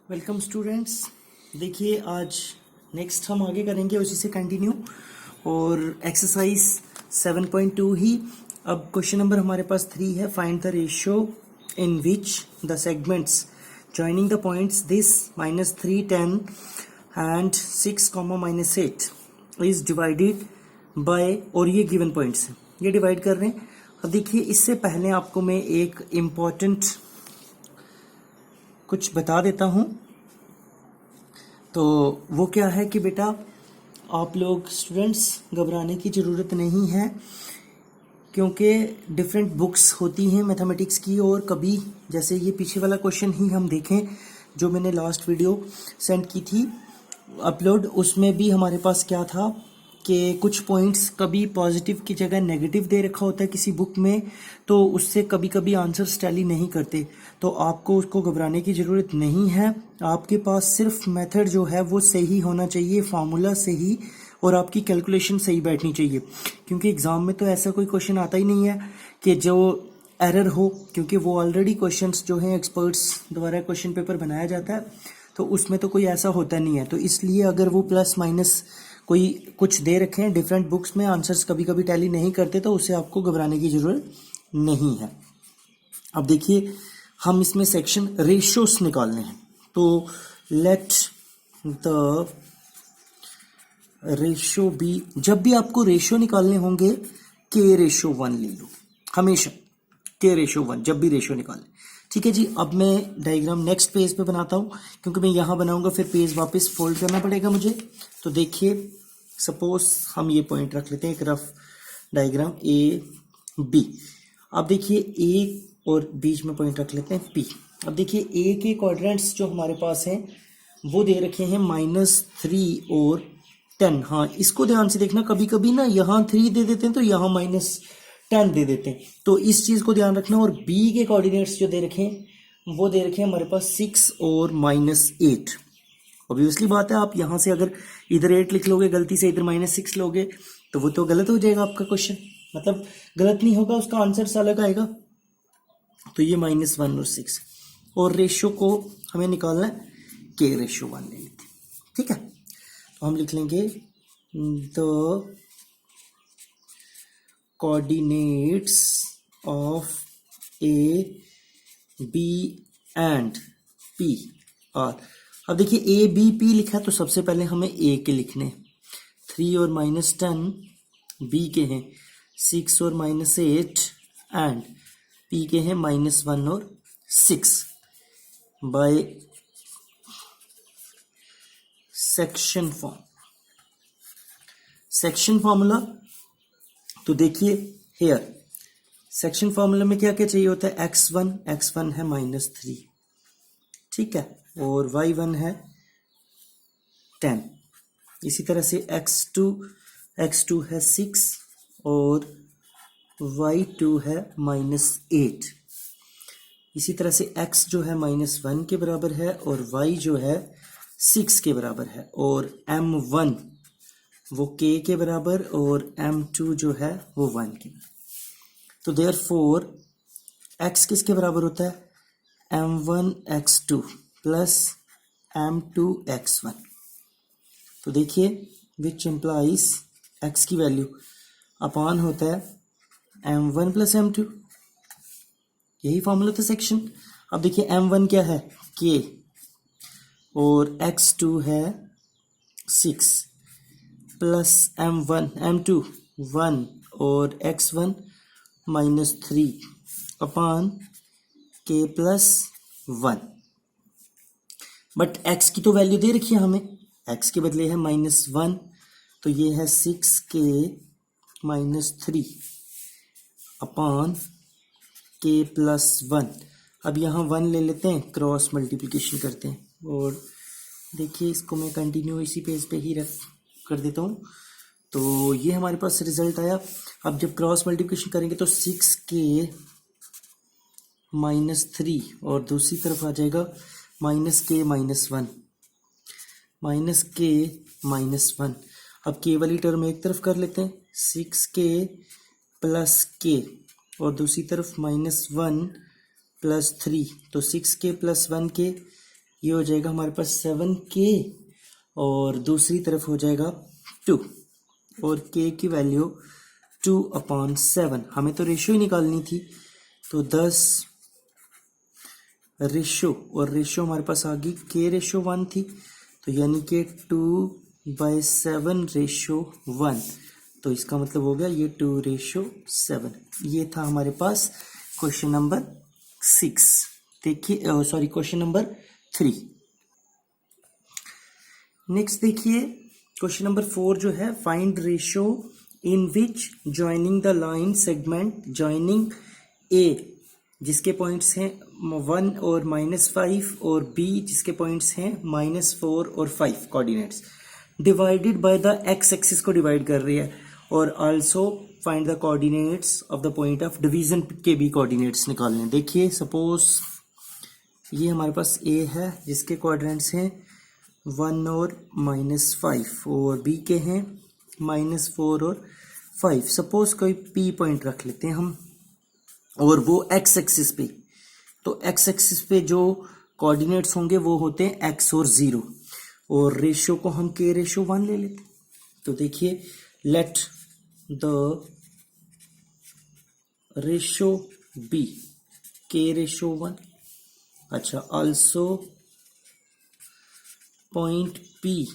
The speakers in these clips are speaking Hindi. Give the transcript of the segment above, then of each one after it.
Welcome students. देखिए आज नेक्स्ट हम आगे करेंगे उसी से कंटिन्यू और एक्सरसाइज 7.2 ही। अब क्वेश्चन नंबर हमारे पास 3 है। Find the ratio in which the segments joining the points this -3 10 and 6 -8 is divided by, और ये गिवन पॉइंट्स हैं, ये डिवाइड कर रहे हैं। अब देखिए इससे पहले आपको मैं एक इम्पॉर्टेंट कुछ बता देता हूं। तो वो क्या है कि बेटा आप लोग स्टूडेंट्स घबराने की ज़रूरत नहीं है, क्योंकि डिफरेंट बुक्स होती हैं मैथमेटिक्स की। और कभी जैसे ये पीछे वाला क्वेश्चन ही हम देखें जो मैंने लास्ट वीडियो सेंड की थी अपलोड, उसमें भी हमारे पास क्या था कि कुछ पॉइंट्स कभी पॉजिटिव की जगह नेगेटिव दे रखा होता है किसी बुक में, तो उससे कभी कभी आंसर्स टैली नहीं करते। तो आपको उसको घबराने की ज़रूरत नहीं है। आपके पास सिर्फ मेथड जो है वो सही होना चाहिए, फार्मूला सही, और आपकी कैलकुलेशन सही बैठनी चाहिए। क्योंकि एग्ज़ाम में तो ऐसा कोई क्वेश्चन आता ही नहीं है कि जो एरर हो, क्योंकि वो ऑलरेडी क्वेश्चंस जो हैं एक्सपर्ट्स द्वारा क्वेश्चन पेपर बनाया जाता है, तो उसमें तो कोई ऐसा होता नहीं है। तो इसलिए अगर वो प्लस माइनस कोई कुछ दे रखे हैं डिफरेंट बुक्स में, आंसर्स कभी कभी टैली नहीं करते, तो उससे आपको घबराने की ज़रूरत नहीं है। अब देखिए हम इसमें सेक्शन रेशियोस निकालने हैं। तो लेट द रेशियो बी, जब भी आपको रेशियो निकालने होंगे के रेशियो 1 ले लो, हमेशा के रेशियो 1 जब भी रेशियो निकालें। ठीक है जी। अब मैं डायग्राम नेक्स्ट पेज पे बनाता हूँ, क्योंकि मैं यहाँ बनाऊंगा फिर पेज वापस फोल्ड करना पड़ेगा मुझे। तो देखिए सपोज हम ये पॉइंट रख लेते हैं, एक रफ डायग्राम ए बी। अब देखिए ए और बीच में पॉइंट रख लेते हैं पी। अब देखिए ए के क्वाड्रेंट्स जो हमारे पास हैं वो दे रखे हैं -3 और 10। हाँ, इसको ध्यान से देखना, कभी कभी ना यहाँ 3 दे देते हैं तो यहाँ -10 दे देते हैं, तो इस चीज़ को ध्यान रखना। और बी के कोऑर्डिनेट्स जो दे रखे हैं वो दे रखे हैं हमारे पास 6 और -8। ऑब्वियसली बात है, आप यहाँ से अगर इधर 8 लिख लोगे गलती से, इधर -6 लोगे, तो वो तो गलत हो जाएगा आपका क्वेश्चन। मतलब गलत नहीं होगा, उसका आंसर अलग आएगा। तो ये -1 और 6, और रेशियो को हमें निकालना है के रेशियो 1 ले लेते हैं। ठीक है, तो हम लिख लेंगे the coordinates of A B and P R. अब देखिए ए बी पी लिखा है, तो सबसे पहले हमें ए के लिखने, 3 और -10, बी के हैं 6 और -8, एंड पी के हैं -1 और 6। By section form, section formula. तो देखिए हेयर सेक्शन फॉर्मूला में क्या क्या चाहिए होता है, x1 है -3, ठीक है, और y1 है 10। इसी तरह से x2 है 6 और y2 है -8। इसी तरह से x जो है -1 के बराबर है और y जो है 6 के बराबर है, और m1 वो k के बराबर और m2 जो है वो 1 के। तो देयरफॉर x किसके बराबर होता है, m1 x2 plus m2 x1। तो देखिए विच इम्प्लाइज x की वैल्यू अपान होता है m1 प्लस m2, यही फॉर्मूला था सेक्शन। अब देखिए m1 क्या है k, और x2 है 6 प्लस m2 1 और x1 -3 upon k plus 1। But x की तो वैल्यू दे रखी है हमें, x के बदले है -1, तो ये है 6k -3 अपान k प्लस 1। अब यहाँ 1 ले लेते हैं, क्रॉस मल्टीप्लिकेशन करते हैं, और देखिए इसको मैं कंटिन्यू इसी पेज पे ही रख कर देता हूँ। तो ये हमारे पास रिजल्ट आया। अब जब क्रॉस मल्टीप्लिकेशन करेंगे तो 6k -3 और दूसरी तरफ आ जाएगा -k -1। अब k वाली टर्म एक तरफ कर लेते हैं, 6k प्लस k, और दूसरी तरफ -1 प्लस 3, तो 6k प्लस 1k ये हो जाएगा हमारे पास 7k और दूसरी तरफ हो जाएगा 2 और k की वैल्यू 2/7। हमें तो रेशियो ही निकालनी थी, तो 10 रेशियो और रेशियो हमारे पास आ गई k रेशियो 1 थी, तो यानी कि 2/7 रेशियो 1। तो इसका मतलब हो गया ये 2/7। ये था हमारे पास क्वेश्चन नंबर 6। देखिए सॉरी क्वेश्चन नंबर 3। नेक्स्ट देखिए क्वेश्चन नंबर 4 जो है, find ratio in which joining the line segment joining A जिसके पॉइंट्स हैं 1 और -5 और बी जिसके पॉइंट्स हैं -4 और 5 coordinates divided by the x axis को डिवाइड कर रही है, और also find the coordinates of the point of division के भी कोऑर्डिनेट्स निकालने हैं। देखिए सपोज ये हमारे पास ए है जिसके कोऑर्डिनेट्स हैं 1 और -5 और बी के हैं -4 और 5। सपोज कोई पी पॉइंट रख लेते हैं हम, और वो एक्स एक्सिस पे, तो एक्स एक्सिस पे जो कोऑर्डिनेट्स होंगे वो होते हैं एक्स और 0, और रेशियो को हम के रेशियो 1 ले लेते हैं। तो देखिए let the ratio be k ratio 1। अच्छा, also point P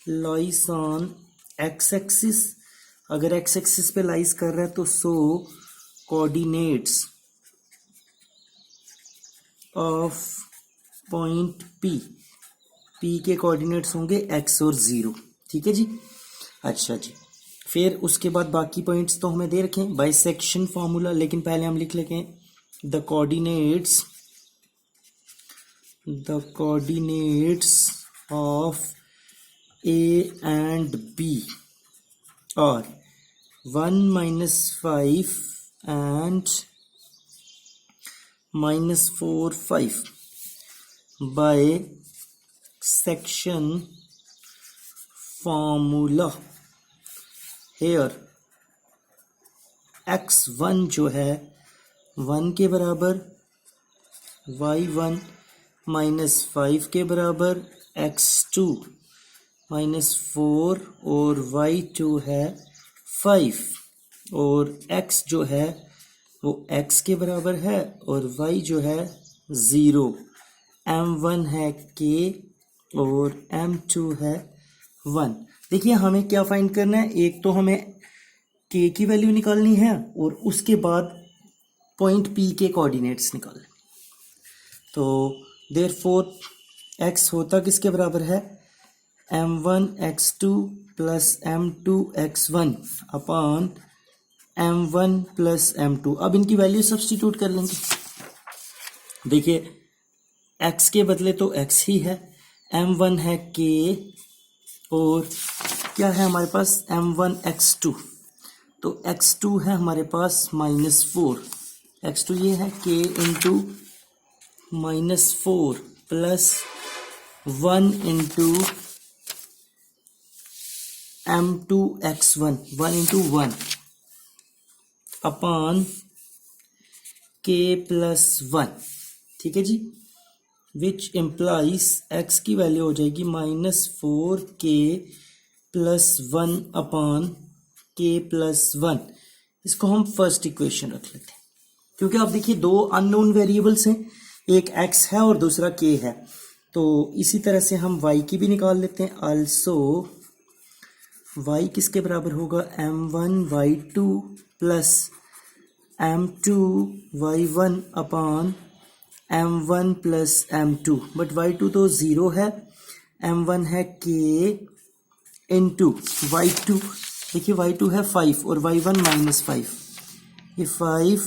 lies on X axis. अगर एक्स एक्सिस पे लाइज कर रहा है तो so coordinates of point P, P के कोऑर्डिनेट्स होंगे एक्स और 0। ठीक है जी। अच्छा जी, फिर उसके बाद बाकी पॉइंट्स तो हमें दे रखें बाइसेक्शन फॉर्मूला, लेकिन पहले हम लिख लेंगे the coordinates of A and B और 1 -5 and -4 5 by section formula। here x1 जो है 1 के बराबर, y1 -5 के बराबर, x2 -4 और y2 है 5, और x जो है वो x के बराबर है और y जो है 0। m1 है k और m2 है 1। देखिए हमें क्या फाइंड करना है, एक तो हमें k की वैल्यू निकालनी है और उसके बाद पॉइंट p के कोऑर्डिनेट्स निकालने। तो देयरफॉर x होता किसके बराबर है, m1 x2 plus m2 x1 upon m1 plus m2। अब इनकी वैल्यू सब्स्टिट्यूट कर लेंगे। देखिए x के बदले तो x ही है, m1 है k और क्या है हमारे पास m1 x2, तो x2 है हमारे पास -4, x2 ये है k into -4 plus 1 into m2 x1, 1 into 1 upon k plus 1। ठीक है जी, विच इम्प्लाइज x की वैल्यू हो जाएगी -4k plus 1 upon k plus 1। इसको हम फर्स्ट इक्वेशन रख लेते हैं, क्योंकि आप देखिए दो अननोन वेरिएबल्स हैं, एक x है और दूसरा k है। तो इसी तरह से हम y की भी निकाल लेते हैं। आल्सो y किसके बराबर होगा, m1 y2 plus m2 y1 upon m1 plus m2, but y2 तो 0 है, m1 है k इंटू y2, देखिए y2 है 5 और y1 -5, ये 5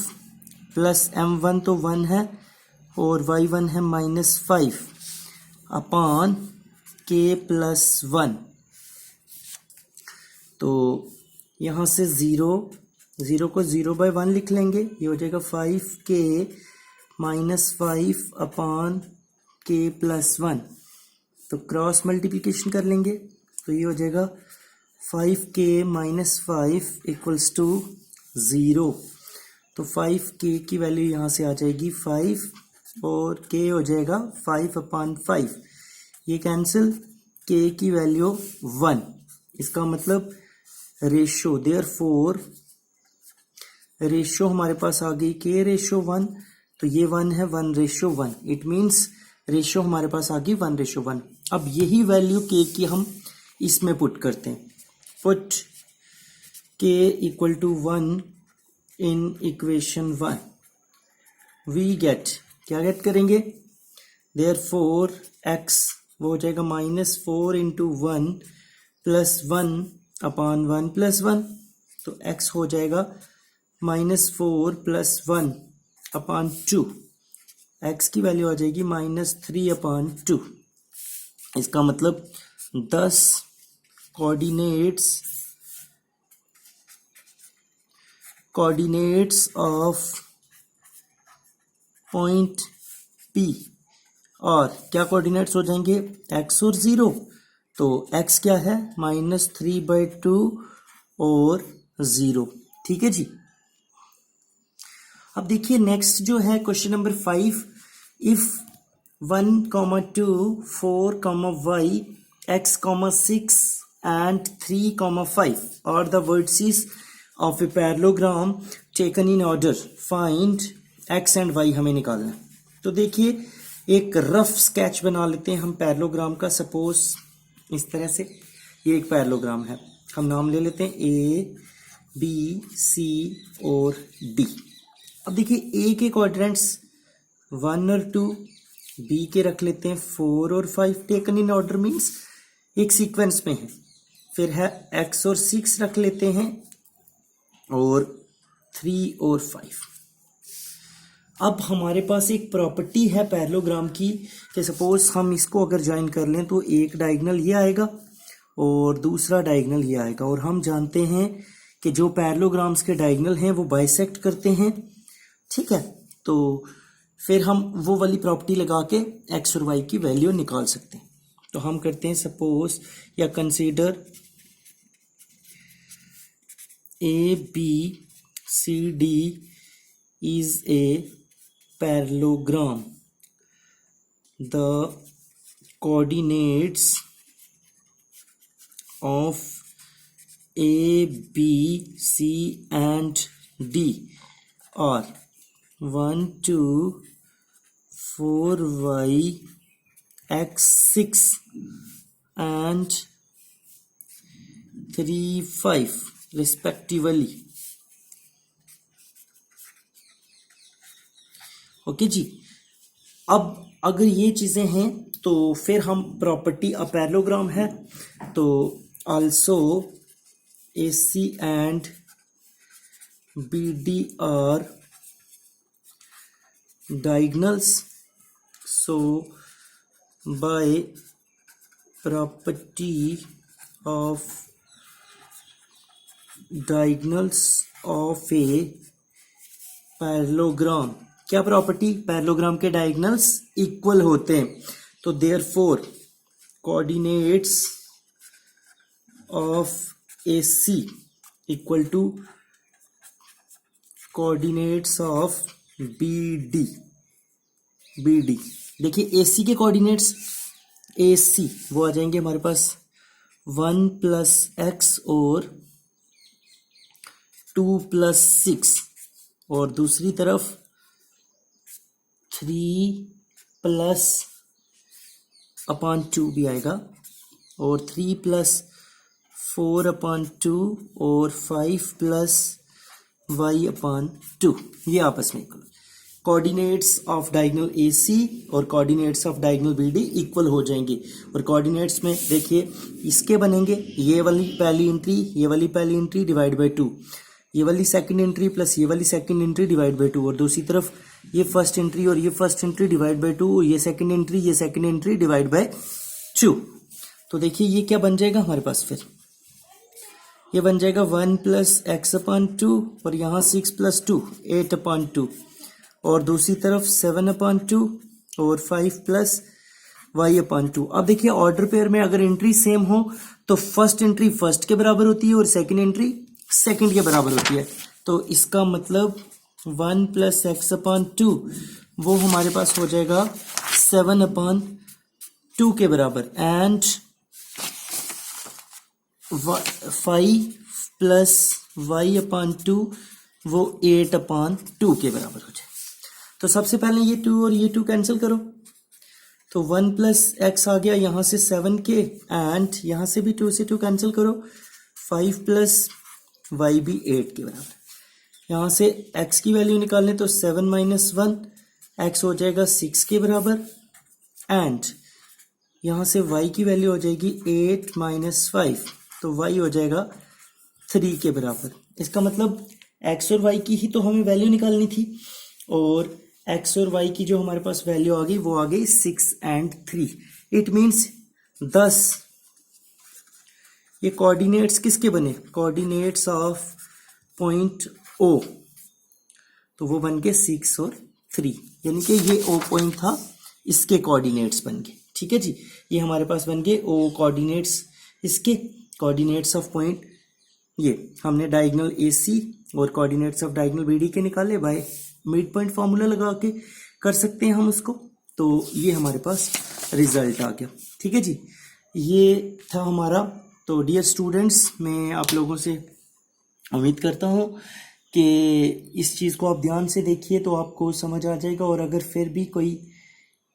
प्लस m1 तो 1 है और y1 है -5 अपॉन k प्लस 1। तो यहाँ से 0 को 0/1 लिख लेंगे, ये हो जाएगा 5k -5 अपॉन k प्लस 1। तो क्रॉस मल्टीप्लिकेशन कर लेंगे, तो ये हो जाएगा 5k -5 इक्वल्स टू 0। तो 5k की वैल्यू यहाँ से आ जाएगी 5 और k हो जाएगा 5/5, ये कैंसिल, k की वैल्यू 1, इसका मतलब रेशो, देयरफॉर रेशो हमारे पास आ गई k/1, तो ये 1 है 1/1, इट मीन्स रेशो हमारे पास आ गई 1/1। अब यही वैल्यू k की हम इसमें पुट करते हैं, put k equal to 1 in equation 1, we get, क्या गेट करेंगे, देयरफॉर x वो हो जाएगा -4 इंटू 1 प्लस 1/1 प्लस 1, तो x हो जाएगा -4 प्लस 1/2, x की वैल्यू आ जाएगी -3/2। इसका मतलब 10 कोऑर्डिनेट्स ऑफ पॉइंट P, और क्या कोऑर्डिनेट्स हो जाएंगे, x और 0, तो x क्या है -3/2 और 0, ठीक है जी। अब देखिए नेक्स्ट जो है question number 5, if 1, 2, 4, y, x, 6 and 3, 5 are the vertices of a parallelogram taken in order, find x and y हमें निकालना है। तो देखिए एक रफ स्केच बना लेते हैं हम पैरेललोग्राम का। सपोज इस तरह से ये एक पैरेललोग्राम है, हम नाम ले लेते हैं A, B, C और D। अब देखिए ए के कोऑर्डिनेट्स 1 और 2, बी के रख लेते हैं 4 और 5, टेकन इन ऑर्डर मीन्स एक सीक्वेंस में है। फिर है x और 6 रख लेते हैं और 3 और 5। अब हमारे पास एक प्रॉपर्टी है पैरेललोग्राम की कि सपोज हम इसको अगर ज्वाइन कर लें तो एक डायगोनल ये आएगा और दूसरा डायगोनल ये आएगा, और हम जानते हैं कि जो पैरेललोग्राम्स के डायगोनल हैं वो बाइसेक्ट करते हैं, ठीक है। तो फिर हम वो वाली प्रॉपर्टी लगा के x और y की वैल्यू निकाल सकते हैं। तो हम करते हैं सपोज या consider ABCD is a parallelogram. The coordinates of A, B, C and D are 1, 2, 4y, x6 and 3, 5 respectively. Okay जी। अब अगर ये चीजें हैं तो फिर हम प्रॉपर्टी अ पैरेललोग्राम है तो also AC and BD are diagonals, so by property of diagonals of a parallelogram, क्या प्रॉपर्टी, पैरेललोग्राम के डायगोनल्स इक्वल होते हैं, तो therefore coordinates of AC equal to coordinates of BD। देखिए AC के कोऑर्डिनेट्स AC वो आ जाएंगे हमारे पास 1 + x और 2 + 6, और दूसरी तरफ 3 + 2 भी आएगा, और 3 + 4/2 और 5 + y/2, ये आपस में equal. Coordinates of diagonal AC और coordinates of diagonal BD equal हो जाएंगे, और कोऑर्डिनेट्स में देखिए इसके बनेंगे ये वाली पहली एंट्री, ये वाली पहली एंट्री डिवाइड बाय 2, ये वाली सेकंड एंट्री प्लस ये वाली सेकंड एंट्री डिवाइड बाय 2, और दूसरी तरफ ये फर्स्ट एंट्री और ये फर्स्ट एंट्री डिवाइड बाय 2, ये सेकंड एंट्री डिवाइड बाय 2। तो देखिए ये क्या बन जाएगा हमारे पास, फिर ये बन जाएगा 1 + x/2 और यहाँ 6 + 2 8/2, और दूसरी तरफ 7/2 और 5 + y/2। अब देखिए ऑर्डर पेयर में अगर एंट्री सेम हो तो फर्स्ट एंट्री फर्स्ट के बराबर होती है और सेकंड एंट्री सेकंड के बराबर होती है। तो इसका मतलब 1 + x/2 वो हमारे पास हो जाएगा 7/2 के बराबर, एंड 5 प्लस y/2 वो 8/2 के बराबर हो जाए। तो सबसे पहले ये 2 और ये 2 कैंसिल करो, तो 1 प्लस एक्स आ गया यहाँ से 7 के, एंड यहाँ से भी 2 से 2 कैंसिल करो, 5 प्लस वाई भी 8 के बराबर। यहाँ से x की वैल्यू निकालने तो 7 - 1 x हो जाएगा 6 के बराबर, एंड यहाँ से y की वैल्यू हो जाएगी 8 - 5, तो y हो जाएगा 3 के बराबर। इसका मतलब x और y की ही तो हमें वैल्यू निकालनी थी, और x और y की जो हमारे पास वैल्यू आ गई वो आ गई 6 और 3। It means 10। ये कोऑर्डिनेट्स किसके बने? कोऑर्डिनेट्स ऑफ पॉइंट O, तो वो बन गए 6 और 3, यानी कि ये O पॉइंट था, इसके कोऑर्डिनेट्स बन गए। ठीक है जी, ये हमारे पास बन गए O कोऑर्डिनेट्स, इसके कोऑर्डिनेट्स ऑफ पॉइंट, ये हमने डायगोनल AC और कोऑर्डिनेट्स ऑफ डायगोनल BD के निकाले बाय मिड पॉइंट फार्मूला लगा के कर सकते हैं हम उसको, तो ये हमारे पास रिजल्ट आ गया। ठीक है जी, ये था हमारा। तो डियर स्टूडेंट्स, मैं आप लोगों से उम्मीद करता हूँ कि इस चीज़ को आप ध्यान से देखिए तो आपको समझ आ जाएगा, और अगर फिर भी कोई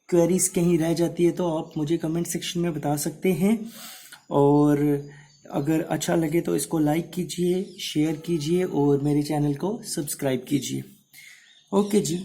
क्वेरीज कहीं रह जाती है तो आप मुझे कमेंट सेक्शन में बता सकते हैं, और अगर अच्छा लगे तो इसको लाइक कीजिए, शेयर कीजिए और मेरे चैनल को सब्सक्राइब कीजिए। ओके जी।